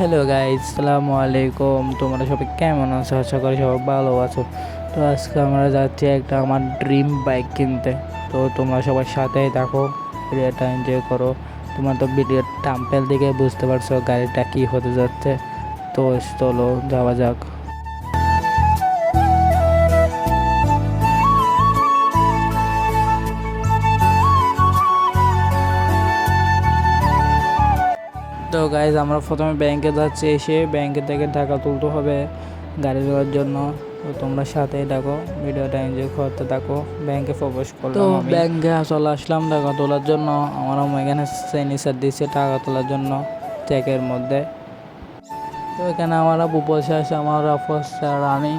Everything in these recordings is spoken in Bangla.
হ্যালো গাইজ, আসসালামু আলাইকুম। তোমরা সবাই কেমন আছো? আশা করি সবাই ভালো আছো। তো আজকে আমরা যাচ্ছি একটা আমার ড্রিম বাইক কিনতে। তো তোমরা সবাই সাথেই থাকো, ভিডিওটা এনজয় করো। তোমরা তো ভিডিওর থাম্বনেল দেখে বুঝতে পারছো গাড়িটা কী হতে যাচ্ছে। তো চলো যাওয়া যাক। তো গাইজ, আমরা প্রথমে ব্যাংকে যাচ্ছি। এসে ব্যাংকে থেকে টাকা তুলতে হবে গাড়ি দেওয়ার জন্য। তো তোমরা সাথেই থাকো, ভিডিওটা এনজয় করতে থাকো। ব্যাংকে প্রবেশ করলাম। তো ব্যাংকে চলে আসলাম টাকা তোলার জন্য। আমার এখানে সিগনেচার দিচ্ছে টাকা তোলার জন্য চেকের মধ্যে। তো এখানে আমার আব্বু বসে আছে, আমার অফিসার আমি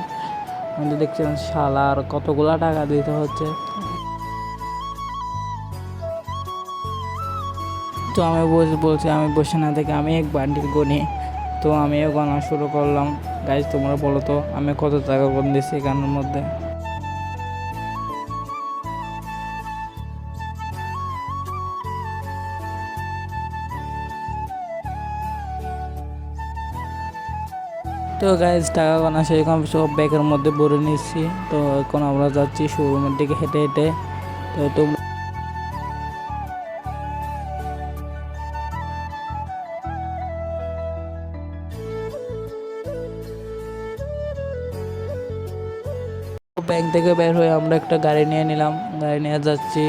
তো দেখছিলাম শালার কতগুলা টাকা দিতে হচ্ছে। তো আমি বলছি আমি বসে না থেকে আমি এক বান্ডিল গুনি। তো আমিও গোনা শুরু করলাম। গাইজ, তোমরা বলো তো আমি কত টাকা গুন দিচ্ছি এখানের মধ্যে। তো গাইজ, টাকা গোনা সেরকম সব ব্যাগের মধ্যে ভরে নিচ্ছি। তো এখন আমরা যাচ্ছি শোরুমের দিকে হেঁটে হেঁটে। তো তোমরা ব্যাংক থেকে বের হয়ে আমরা একটা গাড়ি নিয়ে নিলাম। গাড়ি নিয়ে যাচ্ছি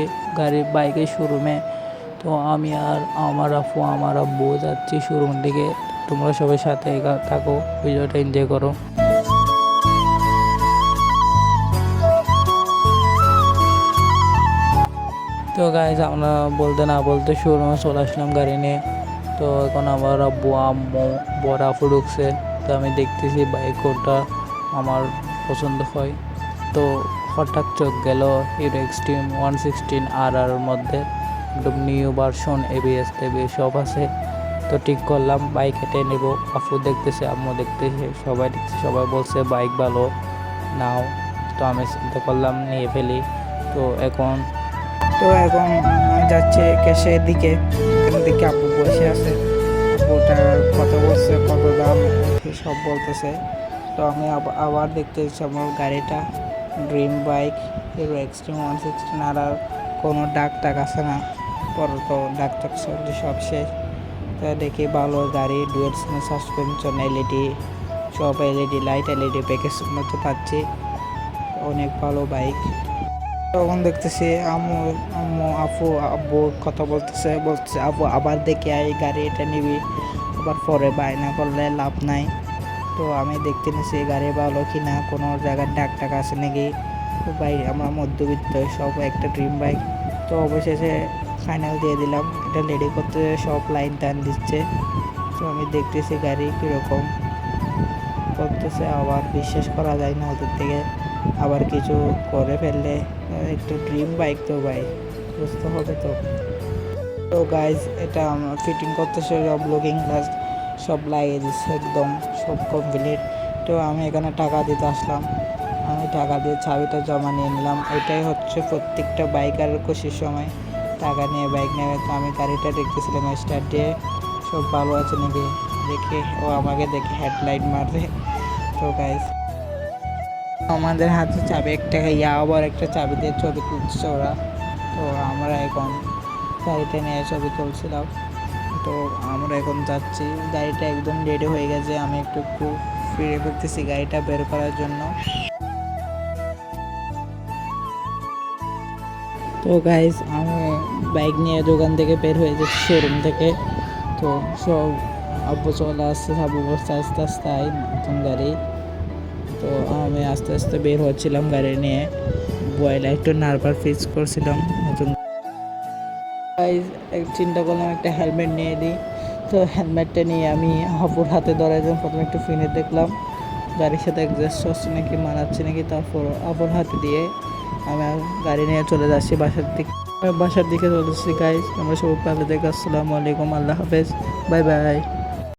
বাইকের শোরুমে। তো আমি আর আমার আমার আব্বু যাচ্ছি শোরুমের দিকে। তোমরা সবাই সাথে থাকো, ভিডিওটা এনজয় করো। তো গাইজ, আমরা বলতে না বলতে শোরুমে চলে আসলাম গাড়ি নিয়ে। তো এখন আমার আব্বু আম্মু বড় আপু ঢুকছে। তো আমি দেখতেছি বাইক কোনটা আমার পছন্দ হয়। তো হঠাৎ চোখ গেল হিরো এক্সট্রিম 116 RR মধ্যে একদম নিউ ভার্সন, ABS সব আছে। তো ঠিক করলাম বাইক হেঁটে নেব। আপু দেখতেছে, আম্মু দেখতেছে, সবাই দেখতেছে, সবাই বলছে বাইক ভালো নাও। তো আমি চিন্তা করলাম নিয়ে ফেলি। তো এখন যাচ্ছে ক্যাশের দিকে। এখানে দিকে আব্বু বসে আছে, আব্বুটার কথা বলছে, কত দাম সব বলতেছে। তো আমি আবার দেখতে হচ্ছে আমার গাড়িটা dream bike Hero Xtreme 116 RR। কোনো ডাক টাক আছে না, পরে তো ডাক টাক সব শেষ। তো দেখি ভালো গাড়ি, ডুয়েল সাসপেনশন, LED সব, LED লাইট, LED প্যাকেজ মধ্যে পাচ্ছি। অনেক ভালো বাইক। তখন দেখতেছি আম্মু আম্মু আব্বু কথা বলতেছে আব্বু আবার দেখে এই গাড়ি এটা নিবি, আবার পরে বায়না করলে লাভ নাই। তো আমি দেখতে নিছি গাড়ি ভালো কিনা, কোনো জায়গার ডাক টাক আছে নাকি। তো বাইক আমার মধ্যবিত্ত, সব একটা ড্রিম বাইক। তো অবশেষে ফাইনাল দিয়ে দিলাম। এটা রেডি করতে সব লাইন টাইন দিচ্ছে। তো আমি দেখতেছি গাড়ি কীরকম করতেছে, আবার বিশ্বাস করা যায় না ওদের থেকে। আবার কিছু করে ফেললে একটু ড্রিম বাইক তো ভাই, বুঝতে হবে তো। তো গাইজ, এটা আমার ফিটিং করতেছে, সব লুকিং গ্লাস সব লাগিয়ে দিচ্ছে, একদম সব কমপ্লিট। তো আমি এখানে টাকা দিতে আসলাম। আমি টাকা দিয়ে চাবিটা জমা নিয়ে নিলাম। এটাই হচ্ছে প্রত্যেকটা বাইকারের খুশির সময়, টাকা নিয়ে বাইক নেবে। তো আমি গাড়িটা দেখতেছিলাম স্টার্ট দিয়ে, সব ভালো আছে নাকি দেখে ও আমাকে দেখে হেডলাইট মারবে। তো গাইজ, আমাদের হাতে চাবি একটা, আবার একটা চাবি দিয়ে ছবি তুলছে ওরা। তো আমরা এখন গাড়িটা নিয়ে ছবি তুলছিলাম। তো আমরা এখন যাচ্ছি, গাড়িটা একদম রেডি হয়ে গেছে। আমি একটু ফিরে করতেছি গাড়িটা বের করার জন্য। তো গাইজ, আমি বাইক নিয়ে দোকান থেকে বের হয়ে যাচ্ছি, শোরুম থেকে। তো সব আব্বু চলে আসছে, আব্বু বসতে আস্তে আস্তে নতুন গাড়ি। তো আমি আস্তে আস্তে বের হচ্ছিলাম গাড়ি নিয়ে। বয়লা একটু নার্ভাস ফিল করছিলাম নতুন। চিন্তা করলাম একটা হেলমেট নিয়ে নিই। তো হেলমেটটা নিয়ে আমি আব্বুর হাতে ধরার জন্য প্রথমে একটু ফিনে দেখলাম গাড়ির সাথে অ্যাডজাস্ট হচ্ছে নাকি, মানাচ্ছে নাকি। তারপর আব্বুর হাতে দিয়ে আমি গাড়ি নিয়ে চলে যাচ্ছি বাসার দিকে চলে যাচ্ছি। গাইজ, আমরা সবাই ভালো থেকে, আসসালামু আলাইকুম, আল্লাহ হাফেজ, বাই বাই।